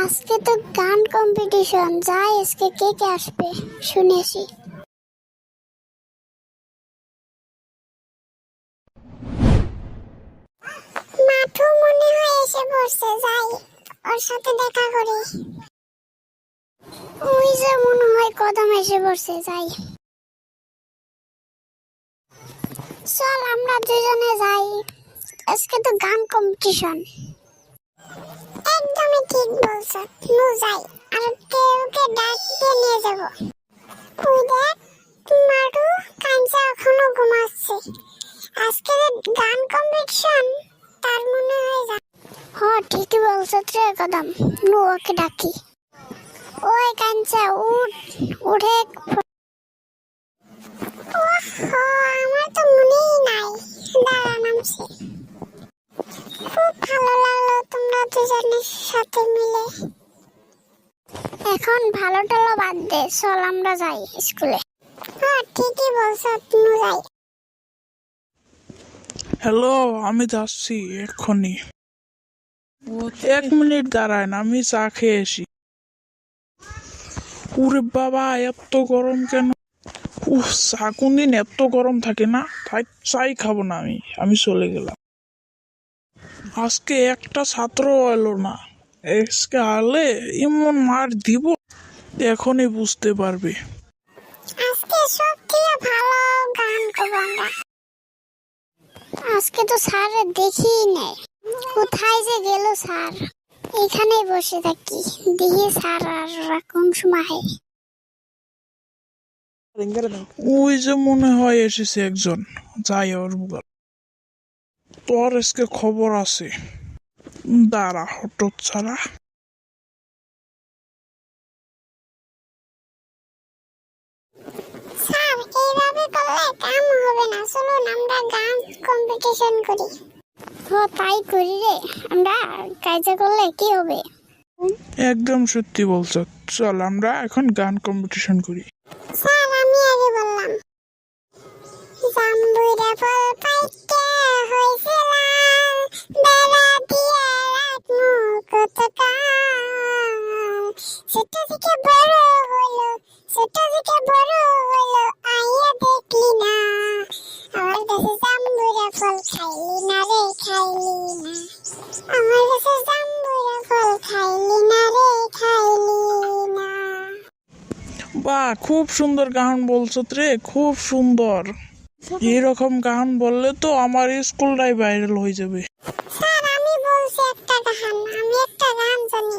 আজকে তো গান কম্পিটিশন, যাই আজকে কে কে আসবে শুনেছি। মাঠু মনে হয় এসে পড়ছে, যাই ওর সাথে দেখা করি। ওই যে মনে হয় কদম এসে পড়ছে, যাই। চল আমরা দুজনে যাই, আজকে তো গান কম্পিটিশন। একদমই ঠিক বলছো, নু যাই আর ওকে ডাক দিয়ে নিয়ে যাব। ওই দেখ মারু কাঞ্চা এখনো ঘুমাচ্ছে, আজকে গান কম্পিটিশন, তার মনে হয় হ্যাঁ ঠিকই বলছো রে কদম, নু ওকে ডাকি। ওই কাঞ্চা উঠ, উঠে আমার তো মনেই নাই, দাঁড়া নামছি। খুব ভালো লাগলো তোমরা দুজনের সাথে মিলে। এখন ভালো টালো বাদ দে, চল আমরা যাই স্কুলে। হ্যাঁ ঠিকই বলছো, তুমি যাই। হ্যালো, আমি যাচ্ছি এক্ষুনি। 1 মিনিট দাঁড়ায় না, আমি চা খেয়ে আসি। ওরে বাবা, এত গরম কেন? চা কোনদিন এত গরম থাকে না, তাই চাই খাবো না। আমি চলে গেলাম। আজকে একটা ছাত্র এলো না, আজকে আলে এমন মার দিব এখনই বুঝতে পারবে। আজকে সব থেকে ভালো গান করবো আমরা। আজকে তো স্যার দেখিই নেই, কোথায় যে গেল স্যার? এখানেই বসে থাকি, দেখি স্যার আর কোন সময়। ওই যে মনে হয় এসেছে একজন, যাই ওর বুগাল। তোর আজকে খবর আছে, দাঁড়া হঠাৎ ছাড়া। স্যার এইভাবে করলে কাম হবে না, চলুন আমরা গান কম্পিটিশন করি। ও তাই করি রে, আমরা কাজে করলে কি হবে? একদম সত্যি বলছো, চল আমরা এখন গান কম্পিটিশন করি। স্যার আমি আগে বললাম, জাম্বুরা ফল পাইতে হইছে লাল, বেলা দিয়ে রাখমু কতকাল। ছোট থেকে বড় হলো, ছোট থেকে বড় হলো, আইয়া দেখলি না আমার কাছে জাম্বুরা ফল, খাইলি না রে খাইলি না আমার কাছে জাম্বুরা ফল, খাইলি না রে খাইলি না। বাহ, খুব সুন্দর গান বলছো রে, খুব সুন্দর। এরকম গান বললে তো আমার স্কুলটাই ভাইরাল হয়ে যাবে।